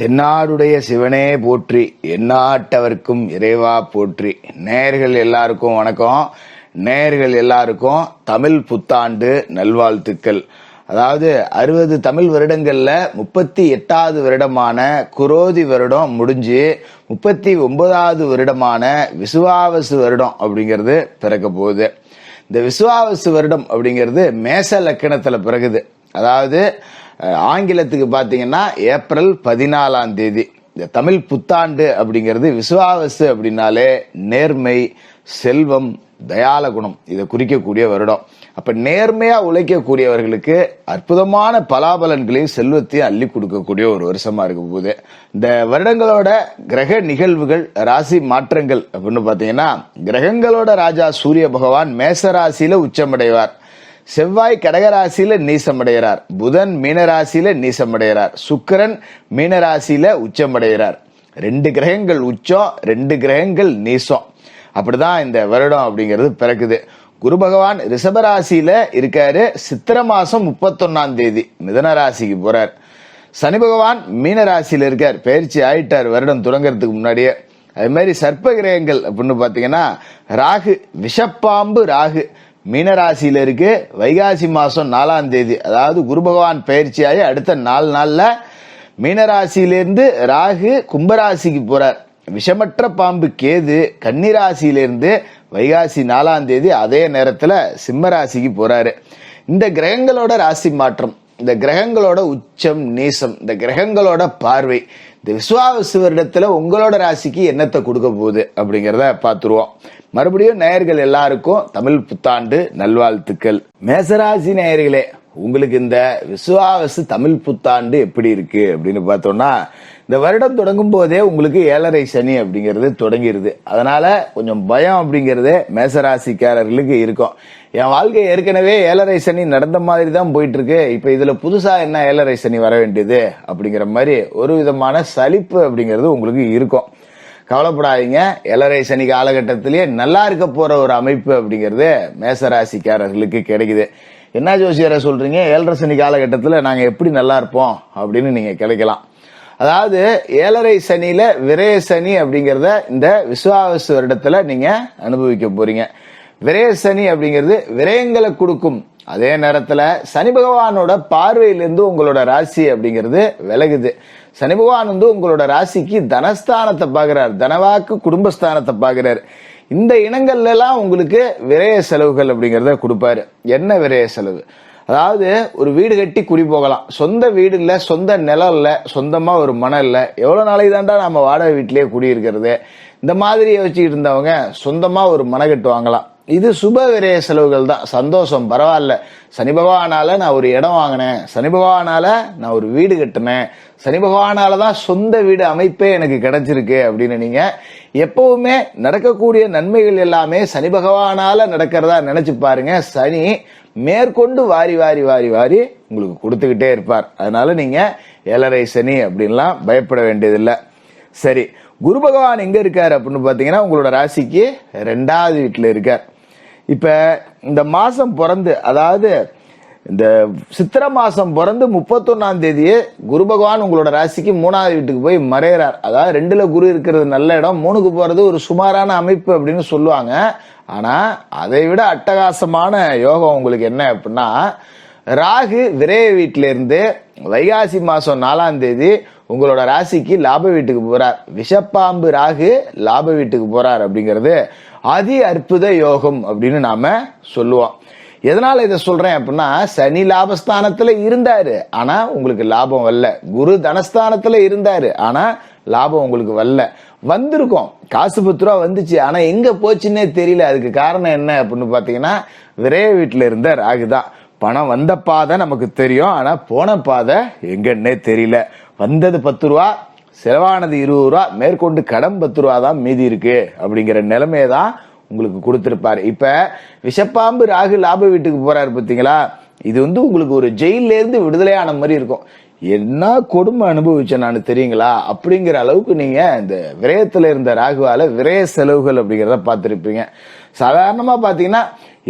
தென்னாடுடைய சிவனே போற்றி, எந்நாட்டவர்க்கும் இறைவா போற்றி. நேயர்கள் எல்லாருக்கும் வணக்கம். நேயர்கள் எல்லாருக்கும் தமிழ் புத்தாண்டு நல்வாழ்த்துக்கள். அதாவது 60 தமிழ் வருடங்கள்ல 38வது வருடமான குரோதி வருடம் முடிஞ்சு 39வது வருடமான விசுவாவசு வருடம் அப்படிங்கிறது பிறக்க போகுது. இந்த விசுவாவசு வருடம் அப்படிங்கிறது மேச லக்கணத்துல பிறகுது. அதாவது ஆங்கிலத்துக்கு பாத்தீங்கன்னா ஏப்ரல் 14ஆம் தேதி. இந்த தமிழ் புத்தாண்டு அப்படிங்கிறது விசுவாவசு அப்படின்னாலே நேர்மை, செல்வம், தயால குணம் இதை குறிக்கக்கூடிய வருடம். அப்ப நேர்மையா உழைக்கக்கூடியவர்களுக்கு அற்புதமான பலாபலன்களையும் செல்வத்தையும் அள்ளி கொடுக்கக்கூடிய ஒரு வருஷமா இருக்க போகுது. இந்த வருடங்களோட கிரக நிகழ்வுகள், ராசி மாற்றங்கள் அப்படின்னு பாத்தீங்கன்னா, கிரகங்களோட ராஜா சூரிய பகவான் மேச ராசியில உச்சமடைவார். செவ்வாய் கடகராசியில நீசமடைகிறார். புதன் மீனராசியில நீசமடைகிறார். சுக்கிரன் மீனராசியில உச்சமடைகிறார். 2 கிரகங்கள் உச்சம், 2 கிரகங்கள் நீசம். அப்படிதான் இந்த வருடம் அப்படிங்கிறது பிறக்குது. குரு பகவான் ரிஷபராசியில இருக்காரு. சித்திர மாசம் 31ஆம் தேதி மிதன ராசிக்கு போறார். சனி பகவான் மீன ராசியில இருக்கார், பயிற்சி ஆயிட்டார் வருடம் தொடங்கறதுக்கு முன்னாடியே. அது மாதிரி சர்ப்ப கிரகங்கள் அப்படின்னு பாத்தீங்கன்னா, ராகு, விஷப்பாம்பு ராகு மீனராசியில இருக்கு. வைகாசி மாசம் 4ஆம் தேதி, அதாவது குரு பகவான் பயிற்சியாகி அடுத்த 4 நாள்ல மீனராசியிலிருந்து ராகு கும்பராசிக்கு போறார். விஷமற்ற பாம்பு கேது கன்னிராசியிலிருந்து வைகாசி 4ஆம் தேதி அதே நேரத்துல சிம்மராசிக்கு போறாரு. இந்த கிரகங்களோட ராசி மாற்றம், இந்த கிரகங்களோட உச்சம், நீசம், இந்த கிரகங்களோட பார்வை இந்த விசுவாவசு வருடத்துல உங்களோட ராசிக்கு என்னத்தை கொடுக்க போகுது அப்படிங்கிறத பார்த்துருவோம். மறுபடியும் நேயர்கள் எல்லாருக்கும் தமிழ் புத்தாண்டு நல்வாழ்த்துக்கள். மேசராசி நேயர்களே, உங்களுக்கு இந்த விசுவாவசு தமிழ் புத்தாண்டு எப்படி இருக்கு அப்படின்னு பார்த்தோம்னா, இந்த வருடம் தொடங்கும் போதே உங்களுக்கு 7.5 சனி அப்படிங்கிறது தொடங்கிருது. அதனால கொஞ்சம் பயம் அப்படிங்கிறது மேசராசிக்காரர்களுக்கு இருக்கும். என் வாழ்க்கை ஏற்கனவே 7.5 சனி நடந்த மாதிரி தான் போயிட்டு இருக்கு, இப்ப இதுல புதுசா என்ன 7.5 சனி வர வேண்டியது அப்படிங்கிற மாதிரி ஒரு விதமான சலிப்பு அப்படிங்கிறது உங்களுக்கு இருக்கும். கவலைப்படாதீங்க, 7.5 சனி காலகட்டத்திலேயே நல்லா இருக்க போற ஒரு அமைப்பு அப்படிங்கிறது மேசராசிக்காரர்களுக்கு கிடைக்குது. என்ன ஜோசியரை சொல்றீங்க, 7.5 சனி காலகட்டத்துல நாங்க எப்படி நல்லா இருப்போம் அப்படின்னு நீங்க கிடைக்கலாம். அதாவது 7.5 சனியில விரய சனி அப்படிங்கறத இந்த விசுவாவசு வருடத்துல நீங்க அனுபவிக்க போறீங்க. விரய சனி அப்படிங்கிறது விரயங்களை கொடுக்கும். அதே நேரத்துல சனி பகவானோட பார்வையிலிருந்து உங்களோட ராசி அப்படிங்கிறது விலகுது. சனி பகவான் உங்களோட ராசிக்கு தனஸ்தானத்தை பாக்குறார், தனவாக்கு குடும்பஸ்தானத்தை பாக்குறாரு. இந்த இனங்கள்ல எல்லாம் உங்களுக்கு விரய செலவுகள் அப்படிங்கறத கொடுப்பாரு. என்ன விரய செலவு? அதாவது ஒரு வீடு கட்டி குடி போகலாம், சொந்த வீடு இல்ல, சொந்த நிலம் இல்ல, சொந்தமா ஒரு மனம் இல்ல, எவ்வளவு நாளைக்கு தாண்டா நம்ம வாடகை வீட்டிலேயே குடியிருக்கிறது, இந்த மாதிரி யோசிச்சுட்டு இருந்தவங்க சொந்தமா ஒரு மனை கட்டு வாங்கலாம். இது சுப விரய செலவுகள் தான். சந்தோஷம், பரவாயில்ல, சனி பகவானால நான் ஒரு இடம் வாங்கினேன், சனி பகவானால நான் ஒரு வீடு கட்டினேன், சனி பகவானாலதான் சொந்த வீடு அமைப்பே எனக்கு கிடைச்சிருக்கு அப்படின்னு நீங்க எப்பவுமே நடக்கக்கூடிய நன்மைகள் எல்லாமே சனி பகவானால நடக்கிறதா நினைச்சு பாருங்க. சனி மேற்கொண்டு வாரி வாரி வாரி வாரி உங்களுக்கு கொடுத்துக்கிட்டே இருப்பார். அதனால நீங்க 7.5 சனி அப்படின்லாம் பயப்பட வேண்டியதில்லை. சரி, குரு பகவான் எங்க இருக்காரு அப்படின்னு பாத்தீங்கன்னா, உங்களோட ராசிக்கு 2வது வீட்டுல இருக்கார். இப்ப இந்த மாசம் பிறந்து, அதாவது இந்த சித்திர மாசம் பிறந்து 31ஆம் தேதியே குரு பகவான் உங்களோட ராசிக்கு 3வது வீட்டுக்கு போய் மறைகிறார். அதாவது 2ல குரு இருக்கிறது நல்ல இடம், 3க்கு போறது ஒரு சுமாரான அமைப்பு அப்படின்னு சொல்லுவாங்க. ஆனா அதை விட அட்டகாசமான யோகம் உங்களுக்கு என்ன அப்படின்னா, ராகு விரய வீட்டில இருந்து வைகாசி மாசம் 4ஆம் தேதி உங்களோட ராசிக்கு லாப வீட்டுக்கு போறார். விஷப்பாம்பு ராகு லாப வீட்டுக்கு போறார் அப்படிங்கிறது அதி அற்புத யோகம் அப்படின்னு நாம சொல்லுவோம். எதனால இதை சொல்றேன் அப்படின்னா, சனி லாபஸ்தானத்துல இருந்தாரு, ஆனா உங்களுக்கு லாபம் வரல. குரு தனஸ்தானத்துல இருந்தாரு, ஆனா லாபம் உங்களுக்கு வரல. வந்திருக்கும், காசு 10 ரூபா வந்துச்சு, ஆனா எங்க போச்சுன்னே தெரியல. அதுக்கு காரணம் என்ன அப்படின்னு பாத்தீங்கன்னா, விரைய வீட்டுல இருந்த ராகுதான். பணம் வந்த பாதை நமக்கு தெரியும், ஆனா போன பாதை எங்கன்னே தெரியல. வந்தது 10 ரூபா, செலவானது 20 ரூபா, மேற்கொண்டு கடன் 10 ரூபா தான் மீதி இருக்கு அப்படிங்கிற நிலைமையை தான் உங்களுக்கு கொடுத்திருப்பாரு. இப்ப விஷப்பாம்பு ராகு லாப வீட்டுக்கு போறாரு பாத்தீங்களா, இது உங்களுக்கு ஒரு ஜெயில இருந்து விடுதலையான மாதிரி இருக்கும். என்ன கொடுமை அனுபவிச்சேன் நான் தெரியுங்களா அப்படிங்கிற அளவுக்கு நீங்க இந்த விரயத்துல இருந்த ராகுவால விரய செலவுகள் அப்படிங்கிறத பார்த்திருப்பீங்க. சாதாரணமா பாத்தீங்கன்னா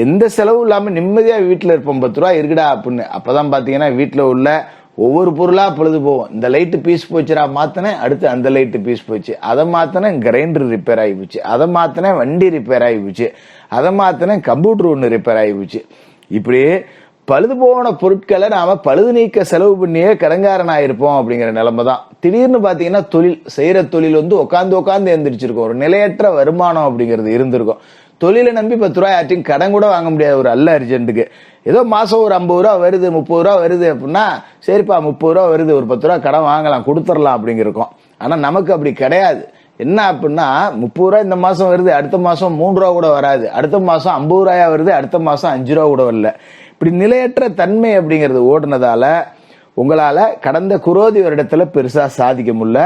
எந்த செலவும் இல்லாம நிம்மதியா வீட்டுல இருப்போம், 10 ரூபா இருக்குடா அப்படின்னு. அப்பதான் பாத்தீங்கன்னா வீட்டுல உள்ள ஒவ்வொரு பொருளா பழுது போகும். இந்த லைட்டு பீஸ் போச்சுடா மாத்தினேன், அடுத்து அந்த லைட்டு பீஸ் போச்சு, அதை மாத்தினேன் கிரைண்டர் ரிப்பேர் ஆகி போச்சு, அதை மாத்தினேன் வண்டி ரிப்பேர் ஆகி போச்சு, அதை மாத்தினேன் கம்ப்யூட்டர் ஒன்று ரிப்பேர் ஆகி போச்சு. இப்படி பழுது போன பொருட்களை நாம பழுது நீக்க செலவு பண்ணியே கடங்காரன் ஆயிருப்போம் அப்படிங்கிற நிலைமை தான். திடீர்னு பாத்தீங்கன்னா தொழில் செய்யற தொழில் உட்காந்து எந்திரிச்சிருக்கும். ஒரு நிலையற்ற வருமானம் அப்படிங்கிறது இருந்திருக்கும். தொழிலை நம்பி 10 ரூபாய் ஆச்சும் கடன் கூட வாங்க முடியாது ஒரு அல்ல அர்ஜென்ட்டுக்கு. ஏதோ மாசம் ஒரு 50 ரூபா வருது, 30 ரூபா வருது அப்படின்னா சரிப்பா 30 ரூபா வருது, ஒரு 10 ரூபா கடன் வாங்கலாம், கொடுத்துடலாம் அப்படிங்கிருக்கும். ஆனா நமக்கு அப்படி கிடையாது. என்ன அப்படின்னா 30 ரூபா இந்த மாசம் வருது, அடுத்த மாசம் 3 ரூபா கூட வராது, அடுத்த மாசம் 50 ரூபாயா வருது, அடுத்த மாசம் 5 ரூபா கூட வரல. இப்படி நிலையற்ற தன்மை அப்படிங்கிறது ஓடுனதால உங்களால கடந்த குரோதி வருடத்துல பெருசா சாதிக்க முடியல.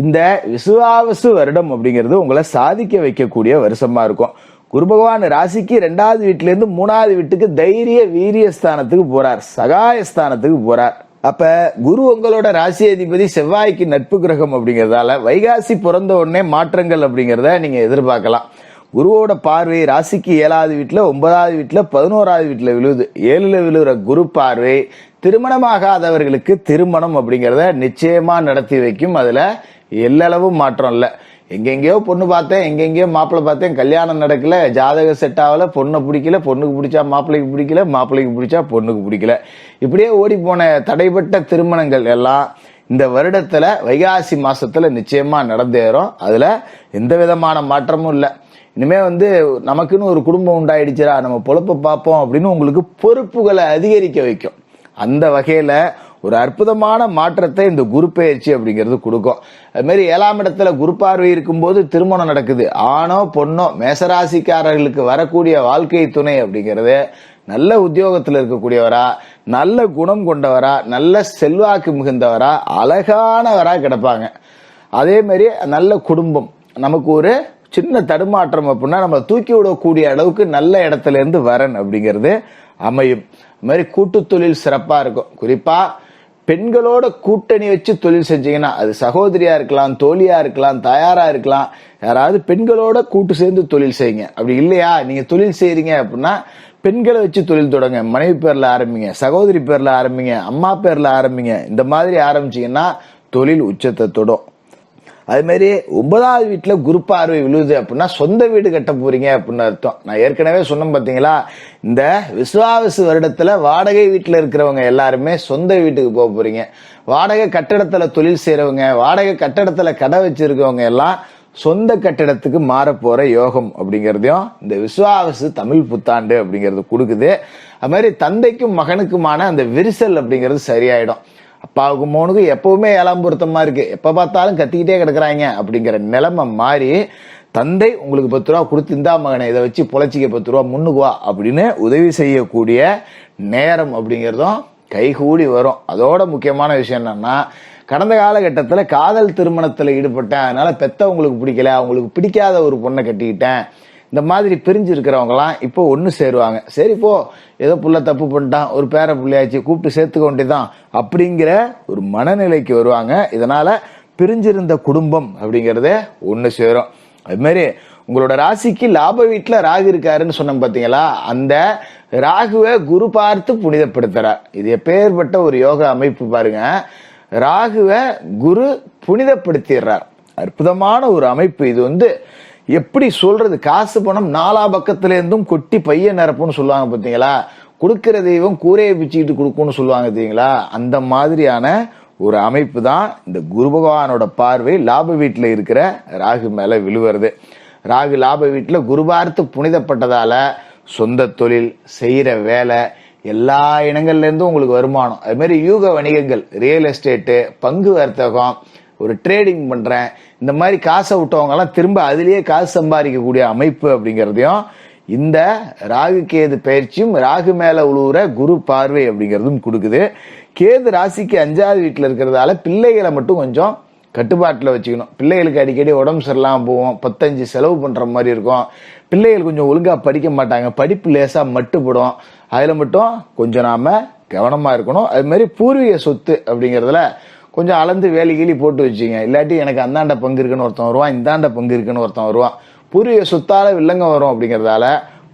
இந்த விசுவாவசு வருடம் அப்படிங்கிறது உங்களை சாதிக்க வைக்கக்கூடிய வருஷமா இருக்கும். குரு பகவான் ராசிக்கு 2வது வீட்டுல இருந்து 3வது வீட்டுக்கு தைரிய வீரிய ஸ்தானத்துக்கு போறார், சகாயஸ்தானத்துக்கு போறார். அப்ப குரு உங்களோட ராசி அதிபதி செவ்வாய்க்கு நட்பு கிரகம் அப்படிங்கறதால வைகாசி பிறந்த உடனே மாற்றங்கள் அப்படிங்கறத நீங்க எதிர்பார்க்கலாம். குருவோட பார்வை ராசிக்கு 7வது வீட்டுல, 9வது வீட்டுல, 11வது வீட்டுல விழுது. 7ல விழுகிற குரு பார்வை திருமணமாகாதவர்களுக்கு திருமணம் அப்படிங்கறத நிச்சயமா நடத்தி வைக்கும். அதுல எல்லளவும் மாற்றம் இல்ல. எங்கெங்கயோ பொண்ணு பார்த்தேன், எங்கெங்கயோ மாப்பிள்ளை பார்த்தேன், கல்யாணம் நடக்கல, ஜாதகம் செட் ஆகல, பொண்ணை பிடிக்கல, பொண்ணுக்கு பிடிச்சா மாப்பிள்ளைக்கு பிடிக்கல, மாப்பிள்ளைக்கு பிடிச்சா பொண்ணுக்கு பிடிக்கல, இப்படியே ஓடி போன தடைப்பட்ட திருமணங்கள் எல்லாம் இந்த வருடத்துல வைகாசி மாசத்துல நிச்சயமா நடந்தேறும். அதுல எந்த விதமான மாற்றமும் இல்லை. இனிமே நமக்குன்னு ஒரு குடும்பம் உண்டாயிடுச்சுரா, நம்ம பொழப்ப பார்ப்போம் அப்படின்னு உங்களுக்கு பொறுப்புகளை அதிகரிக்க வைக்கும். அந்த வகையில ஒரு அற்புதமான மாற்றத்தை இந்த குரு பெயர்ச்சி அப்படிங்கிறது கொடுக்கும். அது மாதிரி 7ஆம் இடத்துல குரு பார்வை இருக்கும்போது திருமணம் நடக்குது. ஆணோ பொண்ணோ மேசராசிக்காரர்களுக்கு வரக்கூடிய வாழ்க்கை துணை அப்படிங்கிறது நல்ல உத்தியோகத்தில் இருக்கக்கூடியவரா, நல்ல குணம் கொண்டவரா, நல்ல செல்வாக்கு மிகுந்தவரா, அழகானவரா கிடப்பாங்க. அதே மாதிரி நல்ல குடும்பம். நமக்கு ஒரு சின்ன தடுமாற்றம் அப்படின்னா நம்ம தூக்கி விடக்கூடிய அளவுக்கு நல்ல இடத்துல இருந்து வரன் அப்படிங்கிறது அமையும். அது மாதிரி கூட்டு தொழில் சிறப்பா இருக்கும். குறிப்பா பெண்களோட கூட்டணி வச்சு தொழில் செஞ்சீங்கன்னா, அது சகோதரியா இருக்கலாம், தோழியா இருக்கலாம், தாயாரா இருக்கலாம், யாராவது பெண்களோட கூட்டு சேர்ந்து தொழில் செய்யுங்க. அப்படி இல்லையா நீங்க தொழில் செய்யறீங்க அப்படின்னா பெண்களை வச்சு தொழில் தொடங்க. மனைவி பேர்ல ஆரம்பிங்க, சகோதரி பேர்ல ஆரம்பிங்க, அம்மா பேர்ல ஆரம்பிங்க. இந்த மாதிரி ஆரம்பிச்சீங்கன்னா தொழில் உச்சத்தை தொடும். அது மாதிரி 9வது வீட்டுல குரு பார்வை விழுது அப்படின்னா சொந்த வீடு கட்ட போறீங்க அப்படின்னு அர்த்தம். நான் ஏற்கனவே சொன்னேன் பாத்தீங்களா, இந்த விசுவாவசு வருடத்துல வாடகை வீட்டுல இருக்கிறவங்க எல்லாருமே சொந்த வீட்டுக்கு போக போறீங்க. வாடகை கட்டடத்துல தொழில் செய்யறவங்க, வாடகை கட்டடத்துல கடை வச்சிருக்கவங்க எல்லாம் சொந்த கட்டிடத்துக்கு மாற போற யோகம் அப்படிங்கறதையும் இந்த விசுவாவசு தமிழ் புத்தாண்டு அப்படிங்கிறது கொடுக்குது. அது மாதிரி தந்தைக்கும் மகனுக்குமான அந்த விரிசல் அப்படிங்கிறது சரியாயிடும். அப்பாவுக்கும் மோனுக்கும் எப்பவுமே 7ஆம் பொருத்தமா இருக்கு, எப்ப பார்த்தாலும் கத்திக்கிட்டே கிடக்குறாங்க அப்படிங்கிற நிலைமை மாறி தந்தை உங்களுக்கு 10 ரூபா கொடுத்து, இந்தா மகனை இதை வச்சு பொழைச்சிக்க 10 ரூபா முன்னுக்கு வா அப்படின்னு உதவி செய்யக்கூடிய நேரம் அப்படிங்கிறதும் கைகூடி வரும். அதோட முக்கியமான விஷயம் என்னன்னா, கடந்த காலகட்டத்துல காதல் திருமணத்துல ஈடுபட்டேன், அதனால பெத்தவங்களுக்கு பிடிக்கல, அவங்களுக்கு பிடிக்காத ஒரு பொண்ணை கட்டிக்கிட்டேன், இந்த மாதிரி பிரிஞ்சு இருக்கிறவங்கலாம் இப்போ ஒண்ணு சேருவாங்க. சரி போ, ஏதோ புள்ள தப்பு பண்ணிட்டான், ஒரு பேர பிள்ளையாச்சு கூப்பிட்டு சேர்த்துக்க வேண்டியதான் அப்படிங்கிற ஒரு மனநிலைக்கு வருவாங்க. இதனால பிரிஞ்சிருந்த குடும்பம் அப்படிங்கறத ஒண்ணு சேரும். அது மாதிரி உங்களோட ராசிக்கு லாப வீட்டுல ராகு இருக்காருன்னு சொன்ன பாத்தீங்களா, அந்த ராகுவை குரு பார்த்து புனிதப்படுத்துறார். இது எப்பேற்பட்ட ஒரு யோக அமைப்பு பாருங்க. ராகுவை குரு புனிதப்படுத்திடுறார். அற்புதமான ஒரு அமைப்பு இது. எப்படி சொல்றது, காசு பணம் 4 பக்கத்துல இருந்தும் கொட்டி பைய நிரப்புன்னு சொல்லுவாங்க பாத்தீங்களா, கொடுக்கிற தெய்வம் கூரையை பிச்சுக்கிட்டு கொடுக்கும்னு சொல்லுவாங்க தெரியுங்களா, அந்த மாதிரியான ஒரு அமைப்பு தான் இந்த குரு பகவானோட பார்வை லாப வீட்டுல இருக்கிற ராகு மேல விழுவுறது. ராகு லாப வீட்டுல குரு பார்த்து புனிதப்பட்டதால சொந்த தொழில், செய்யற வேலை, எல்லா இடங்கள்ல இருந்தும் உங்களுக்கு வருமானம். அது மாதிரி யூக வணிகங்கள், ரியல் எஸ்டேட்டு, பங்கு வர்த்தகம், ஒரு ட்ரேடிங் பண்றேன், இந்த மாதிரி காசை விட்டவங்க எல்லாம் திரும்ப அதுலயே காசு சம்பாதிக்கக்கூடிய அமைப்பு அப்படிங்கறதையும் இந்த ராகு கேது பயிற்சியும் ராகு மேல உழுவுற குரு பார்வை அப்படிங்கறதும் கொடுக்குது. கேது ராசிக்கு 5வது வீட்டுல இருக்கிறதால பிள்ளைகளை மட்டும் கொஞ்சம் கட்டுப்பாட்டுல வச்சுக்கணும். பிள்ளைகளுக்கு அடிக்கடி உடம்பு சரியில்லாம போவோம், 10-5 செலவு பண்ற மாதிரி இருக்கும். பிள்ளைகள் கொஞ்சம் ஒழுங்கா படிக்க மாட்டாங்க, படிப்பு லேசா மட்டுப்படும். அதுல மட்டும் கொஞ்சம் நாம கவனமா இருக்கணும். அது மாதிரி பூர்வீக சொத்து அப்படிங்கறதுல கொஞ்சம் அளந்து வேலி கீழி போட்டு வச்சுங்க. இல்லாட்டி எனக்கு அந்தாண்ட பங்கு இருக்குன்னு ஒருத்தன் வருவான், இந்தாண்ட பங்கு இருக்குன்னு ஒருத்தன் வருவான். பூர்வீக சொத்தால வில்லங்க வரும் அப்படிங்கறதால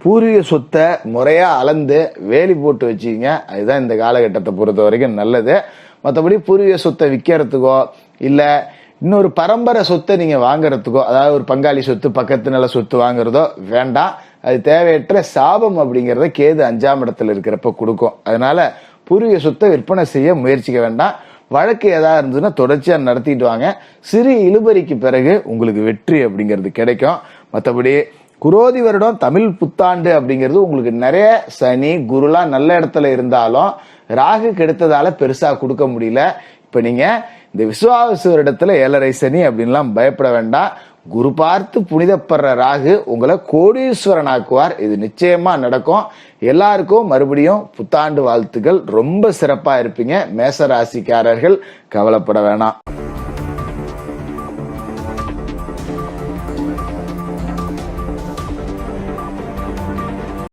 பூர்வீக சொத்தை முறையா அளந்து வேலி போட்டு வச்சுங்க. அதுதான் இந்த காலகட்டத்தை பொறுத்த வரைக்கும் நல்லது. மற்றபடி பூர்வீக சொத்தை விற்கிறதுக்கோ இல்ல இன்னொரு பரம்பரை சொத்தை நீங்க வாங்குறதுக்கோ, அதாவது ஒரு பங்காளி சொத்து பக்கத்து நில சொத்து வாங்குறதோ வேண்டாம். அது தேவையற்ற சாபம் அப்படிங்கறத கேது 5ஆம் இடத்துல இருக்கிறப்ப கொடுக்கும். அதனால பூர்வீக சொத்தை விற்பனை செய்ய முயற்சிக்க வேண்டாம். வழக்கு ஏதாவது இருந்ததுன்னா தொடர்ச்சியா நடத்திட்டு வாங்க. சிறு இழுபறிக்கு பிறகு உங்களுக்கு வெற்றி அப்படிங்கிறது கிடைக்கும். மற்றபடி குரோதி வருடம் தமிழ் புத்தாண்டு அப்படிங்கிறது உங்களுக்கு நிறைய சனி குருலாம் நல்ல இடத்துல இருந்தாலும் ராகு கெடுத்ததால பெருசா கொடுக்க முடியல. இப்ப நீங்க இந்த விசுவாவசு வருடத்துல 7.5 சனி அப்படின்லாம் பயப்பட வேண்டாம். குரு பார்த்து புனிதப்படுற ராகு உங்களை கோடீஸ்வரன் ஆக்குவார். இது நிச்சயமா நடக்கும். எல்லாருக்கும் மறுபடியும் புத்தாண்டு வாழ்த்துக்கள். ரொம்ப சிறப்பா இருப்பீங்க. மேச ராசிக்காரர்கள் கவலைப்பட வேணாம்.